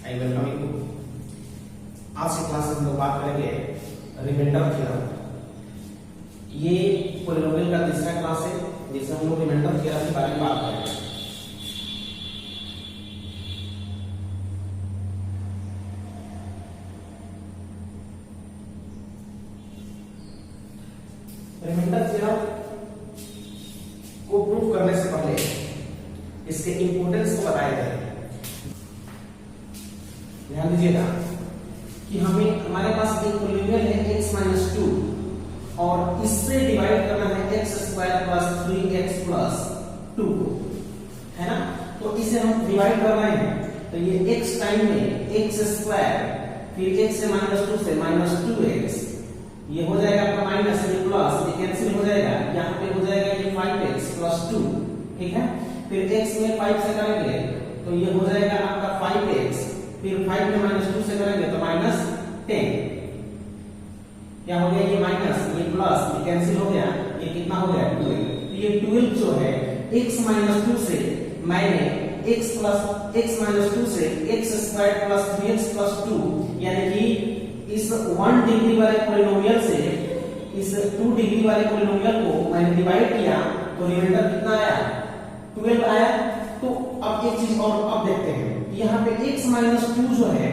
I welcome you. आज की class में हम लोग बात करेंगे रिमाइंडर थ्योरम। ये पॉलिनोमियल का तीसरा क्लास है जिसमें हम लोग रिमाइंडर थ्योरम के बारे में बात करेंगे। रिमाइंडर थ्योरम को प्रूव करने से पहले इसके इंपोर्टेंस को बताया जाए। ध्यान दीजिएगा कि हमारे पास एक पॉलिनोमियल है x - 2 और इससे डिवाइड करना है x² + 3x + 2 को, है ना। तो इसे हम डिवाइड कर रहे हैं तो ये x टाइम में x² फिर x से -2 से -2x, ये हो जाएगा आपका माइनस, ये प्लस, ये कैंसिल हो जाएगा, यहाँ पे हो जाएगा ये 5x + 2, ठीक है। फिर x में 5 से करेंगे तो ये हो जाएगा आपका 5x, फिर 5 में -2 से करेंगे तो -10, क्या हो गया, ये माइनस, ये प्लस, ये कैंसिल हो गया, ये कितना हो गया 12। तो ये 12 जो है x - 2 से मैंने x - 2 से x² + 3x + 2, यानी कि इस 1 डिग्री वाले पॉलिनोमियल से इस 2 डिग्री वाले पॉलिनोमियल को मैंने डिवाइड किया तो रिमाइंडर कितना आया, 12 आया। तो अब एक चीज और अब देखते हैं, यहाँ पे x - 2 जो है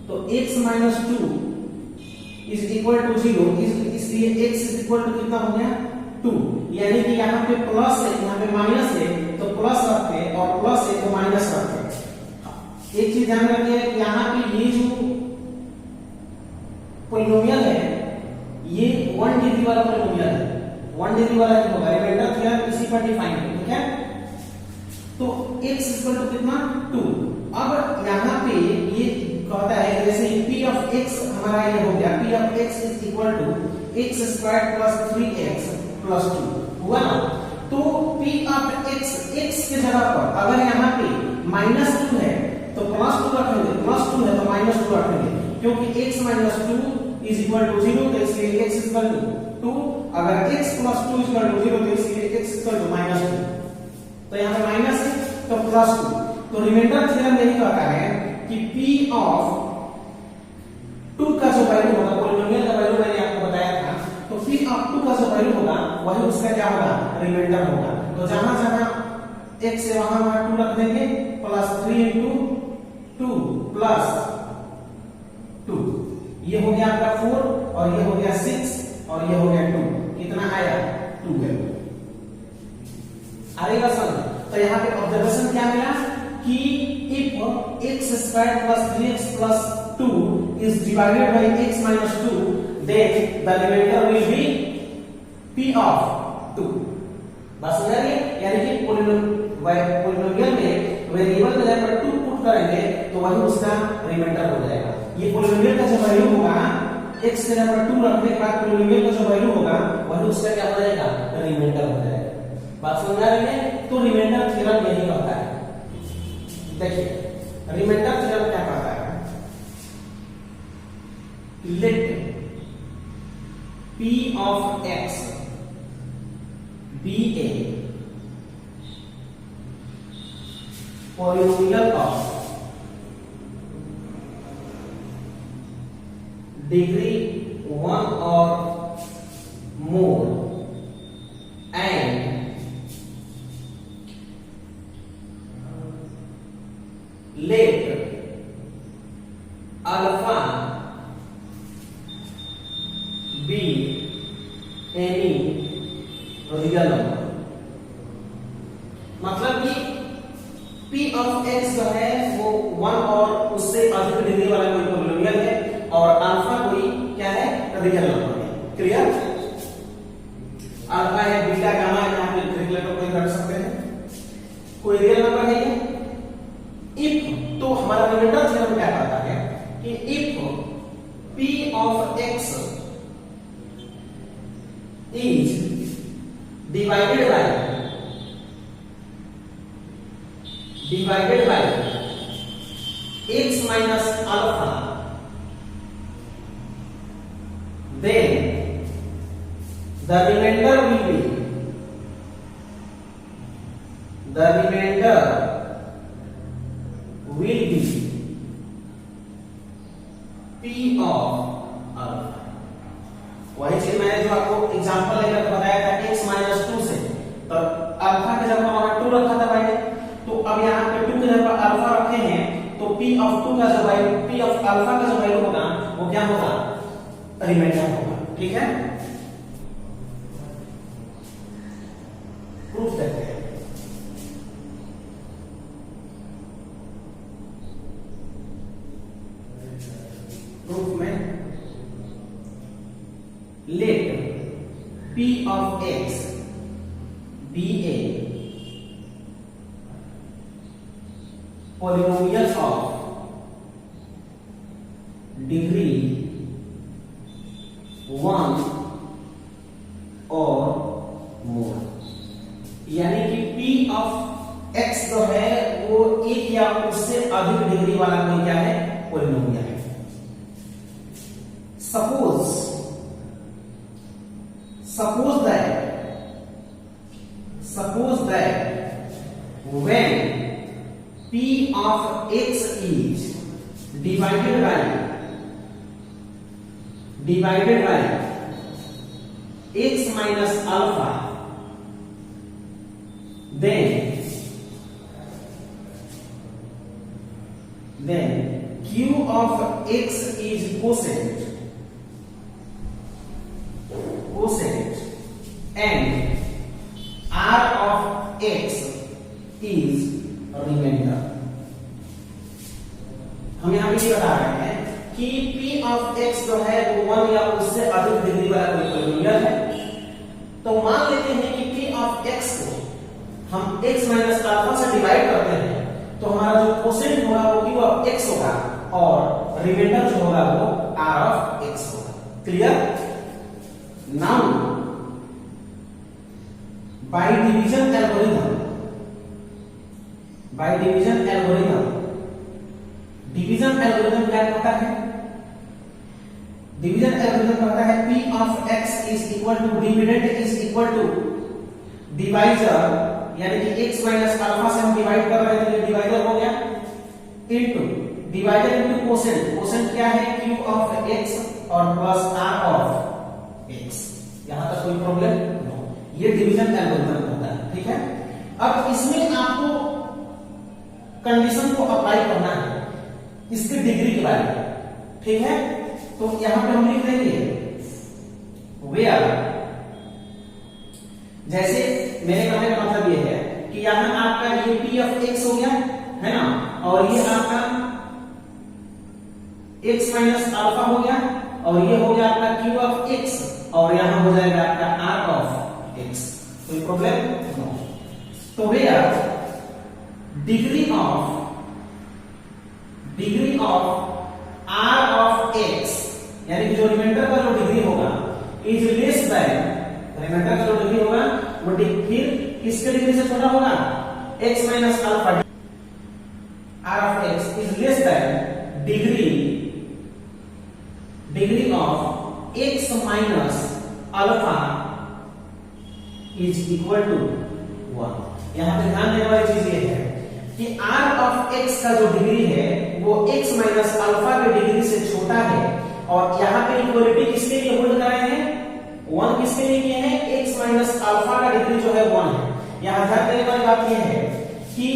तो x - 2 = 0, इसलिए x कितना हो गया 2, यानी कि यहाँ पे प्लस है, यहाँ पे माइनस है तो प्लस रखते हैं और प्लस है तो माइनस रखते हैं। एक चीज ध्यान रखिए कि यहाँ पे ये जो पॉलिनोमियल है ये 1 डिग्री वाला पॉलिनोमियल है, 1 डिग्री वाला क्या होगा, रिमाइंडर थ्योरम इसी पर डिफाइन है, ठीक है। तो x कितना 2। अब यहाँ पे ये कहता है जैसे p(x) हमारा ये हो गया, p(x) = x² + 3x + 2 हुआ ना। तो p(x) x के जगह पर अगर यहाँ पे -2 है तो +2 रखेंगे, +2 है तो -2 रखेंगे, क्योंकि x - 2 = 0 तो इसलिए x = 2, अगर x + 2 = 0 तो इसलिए x = -2। तो यहाँ पे माइनस है तो +2। तो रिमाइंडर थ्योरम यही कहता है कि p(2) का जो वैल्यू होगा, पॉलिनोमियल का वैल्यू मैंने आपको बताया था, तो p(2) का जो वैल्यू होगा वही उसका क्या होगा, रिमाइंडर होगा। तो जहां जहां x से वहां 2 रख देंगे, +3 × 2 + 2, ये हो गया आपका 4 और ये हो गया 6 और ये हो गया 2, कितना आया 12। आएगा समझ। तो यहाँ पे ऑब्जर्वेशन क्या मिला कि if x² + 3x + 2 is divided by x - 2 then the remainder will be p(2). बस समझ गए, यानी कि पॉलिनोमियल में वेरिएबल के जगह पर 2 पुट करेंगे तो वही उसका रिमाइंडर हो जाएगा। ये पॉलिनोमियल का जो वैल्यू होगा x के जगह पर 2 रखने के बाद पॉलिनोमियल का जो वैल्यू होगा वही उसका क्या हो जाएगा, रिमाइंडर हो जाएगा। बात समझ आ रही है। तो रिमाइंडर थ्योरम यही कहता है। देखिए रिमाइंडर थ्योरम क्या कहता है, late p(x) be a polynomial of degree 1 or more and let alpha be any real number। मतलब कि p(x) जो है वो 1 और उससे अधिक डिग्री वाला कोई पॉलिनोमियल है और अल्फा कोई क्या है, रियल नंबर है। क्लियर, अल्फा है, बीटा, गामा है, यहाँ पे कैलकुलेटर कोई कर सकते हैं, कोई रियल नंबर है ये। इफ तो हमारा रिमाइंडर थ्योरम क्या कहता है कि if p(x) is divided by x - alpha then the remainder will be the remainder will be मैंने जो आपको एग्जांपल लेकर बताया था x माइनस 2 से, तो अल्फा के जगह वहां 2 रखा था भाई ने, तो अब यहाँ पे 2 के जगह अल्फा रखे हैं, तो p ऑफ 2 का जो वैल्यू, p ऑफ अल्फा का जो वैल्यू होगा वो क्या होगा, रिमाइंडर होगा। ठीक है, प्रूफ देखते हैं। प्रूफ में late p of x be a polynomial of degree 1 और more, यानी कि p of x जो है वो एक या उससे अधिक डिग्री वाला कोई क्या है, पोलिनोमियल है। suppose that when p of x is divided by x minus alpha, then q of x is quotient and r of x is remainder। हम यहां पे ये बता रहे हैं कि p of x जो है वो 1 या उससे अधिक डिग्री वाला कोई पोलिनोमियल है। तो मान लेते हैं कि p of x को हम x माइनस अल्फा से डिवाइड करते हैं, तो हमारा जो कोसेंट होगा वो q of x होगा और रिमाइंडर जो होगा वो r of x होगा। Clear? Now by division algorithm, division algorithm क्या कहता है? डिवीजन एल्गोरिथम कहता है p of x is equal to dividend is equal to divisor, यानी कि x माइनस अल्फा से हम डिवाइड कर रहे थे, ये डिवाइजर हो गया, into divisor into quotient. Quotient क्या है? q of x और प्लस r of x। यहां तक कोई प्रॉब्लम? ये डिवीजन एल्गोरिथम होता है। ठीक है, अब इसमें आपको कंडीशन को अप्लाई करना है इसकी डिग्री के बारे में। ठीक है, तो यहां पे हम लिख देंगे वेयर, जैसे मेरे कहने का मतलब ये है कि यहां आपका ये p of x हो गया है ना, और ये आपका x माइनस अल्फा हो गया, और ये हो गया आपका q of x, और यहां हो जाएगा आपका r of x। कोई प्रॉब्लम? नो। तो where degree of r of x, यानी कि जो रिमाइंडर का जो डिग्री होगा इज लेस देन, रिमाइंडर का जो डिग्री होगा वो फिर किसके डिग्री से छोटा होगा? x minus alpha, r of x is less than degree of x minus alpha is equal to 1। यहां पे ध्यान देने वाली चीज ये है कि r of x का जो डिग्री है वो x माइनस अल्फा के डिग्री से छोटा है, और यहाँ पे इक्वलिटी किसके लिए होल्ड कर रहे हैं? 1 किसके लिए किए हैं? x माइनस अल्फा का डिग्री जो है 1 है। यहाँ ध्यान देने वाली बात यह है कि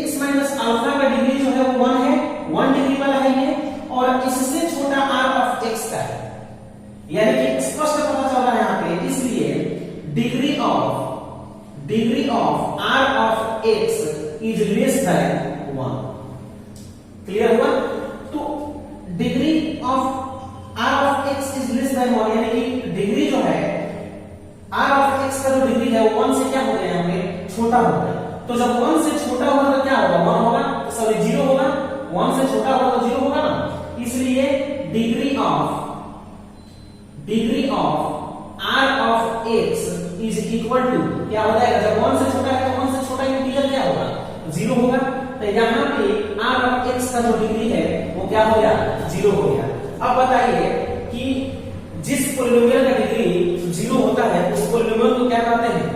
x माइनस अल्फा का डिग्री जो है वो 1 है, 1 डिग्री वाला है ये, और इससे छोटा r of x का है, यानी कि स्पष्ट पता चल रहा है यहाँ पे। इसलिए degree of r of x is less then 1। Clear हुआ? तो degree of r of x is less then 1, यानी कि डिग्री जो है r of x का जो डिग्री है वो 1 से क्या हो गया? यहाँ पे छोटा हो गया। तो जब 1 से छोटा होगा तो क्या होगा? 1 होगा, सॉरी 0 होगा। 1 से छोटा होगा तो 0 होगा ना, इसलिए degree of r of x is equal to क्या हो जाएगा? जब 1 से छोटा है तो 1 से छोटा इंटीजर क्या होगा? 0 होगा। तो यहाँ पे r of x का जो डिग्री है वो क्या हो गया? 0 हो गया। अब बताइए कि जिस पोलिनोमियल का डिग्री 0 होता है उस पोलिनोमियल को क्या कहते हैं?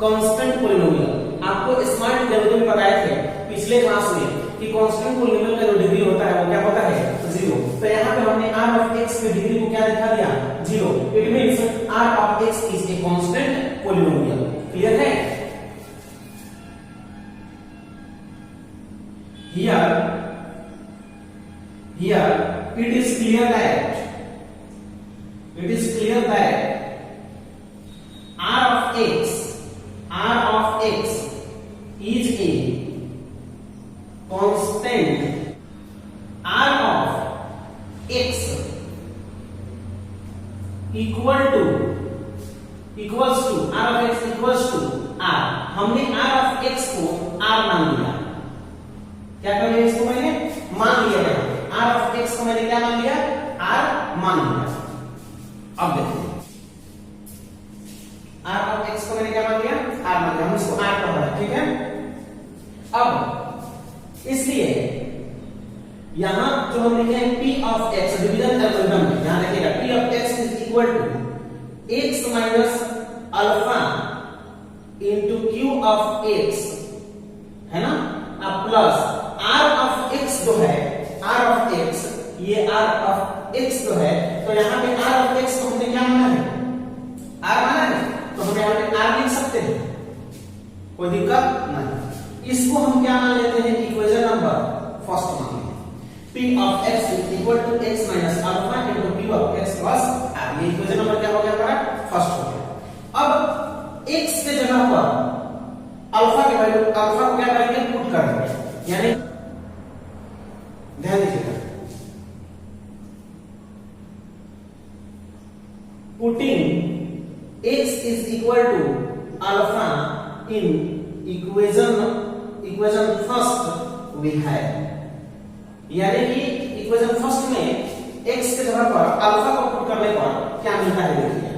Constant polynomial. आपको स्मार्ट थ्योरम में बताए थे पिछले क्लास में कि कांस्टेंट पोलिनोमियल का जो डिग्री होता है वो क्या होता है? 0। तो यहाँ पे हमने r of x की डिग्री को क्या दिखा दिया? 0। Zero, it means R of X is a constant polynomial. Clear है? Here it is clear that r of x is a constant r of x equals to r of x equals to r। हमने r of x को r मान लिया। क्या कर लिया? इसको मैंने मान लिया है। r of x को मैंने क्या मान लिया? r मान लिया। अब देखिए r of x को मैंने क्या मान लिया? r मान लिया। हम इसको r पढ़ रहे हैं, ठीक है? अब इसलिए यहां जो हम लिखे हैं p of x division algorithm में, यहां देखिएगा p of x is equal to x minus alpha into q of x, है ना? अब प्लस r of x जो है, r of x, ये r of x जो है, तो यहाँ पे r of x को हमने क्या माना है? r माना है, तो हम यहाँ पे r लिख सकते हैं, कोई दिक्कत नहीं। इसको हम क्या मान लेते हैं? इक्वेशन नंबर फर्स्ट मान लेते हैं। p of x is equal to x minus alpha into p of x plus r। ये इक्वेशन नंबर क्या हो गया हमारा? फर्स्ट हो गया। अब x के जगह पर अल्फा की वैल्यू, अल्फा को क्या करेंगे? पुट कर देंगे, यानी ध्यान दीजिएगा, putting x is equal to alpha in equation first we have, यानी कि इक्वेशन फर्स्ट में x के जगह पर अल्फा को पुट करने पर क्या मिलता है? देखिए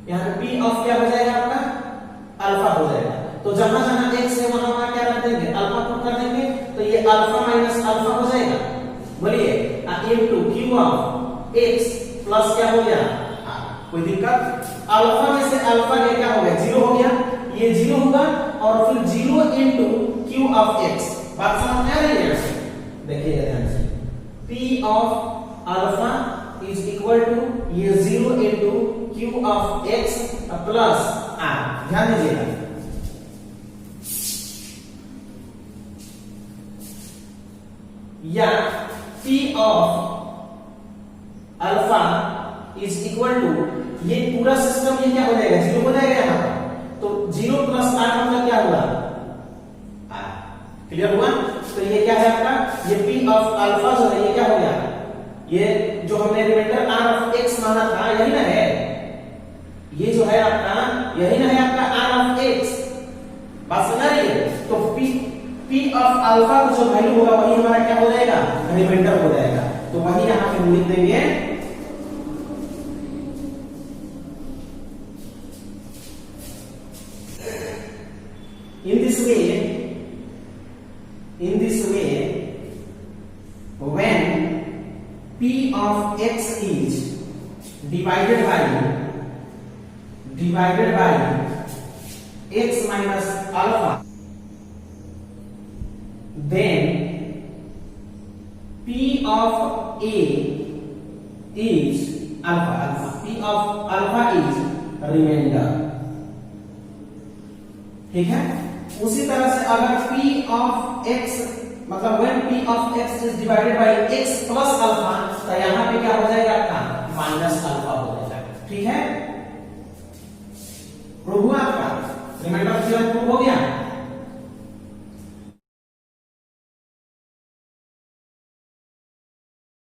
यहाँ पे p ऑफ क्या हो जाएगा? आपका अल्फा हो जाएगा। तो जहां जहां x है वहां वहां क्या रख देंगे? अल्फा पुट कर देंगे, तो ये अल्फा माइनस अल्फा हो जाएगा। बोलिए into q of x plus क्या हो गया? कोई दिक्कत? अल्फा में से अल्फा ये क्या हो गया? जीरो हो गया, ये जीरो होगा, और फिर zero into q of x। बात समझ में आ रही है? देखिए ध्यान से, p of alpha is equal to ये zero into q of x plus r। ध्यान दीजिएगा, या p of alpha is equal to ये पूरा सिस्टम ये क्या हो जाएगा? जीरो हो जाएगा यहाँ पर। तो जीरो प्लस आर मतलब क्या हुआ? क्लियर हुआ? तो ये क्या है आपका? ये p ऑफ अल्फा जो है ये क्या हो गया? ये जो हमने रिमाइंडर r ऑफ x माना था, यही ना है? ये जो है आपका, यही ना है आपका r ऑफ x? बात समझ रही है? तो p ऑफ अल्फा का जो वैल्यू होगा वही हमारा क्या हो जाएगा? रिमाइंडर हो जाएगा। तो वही यहां पे लिख देंगे, in this way when p of x is divided by x minus alpha, then p of a is alpha, p of alpha is remainder। ठीक है? उसी तरह से अगर p of x मतलब when p of x is divided by x plus alpha, तो यहां पे क्या हो जाएगा? आपका माइनस अल्फा हो जाएगा। ठीक है? प्रूव हुआ आपका? रिमाइंडर थ्योरम प्रूव हो गया।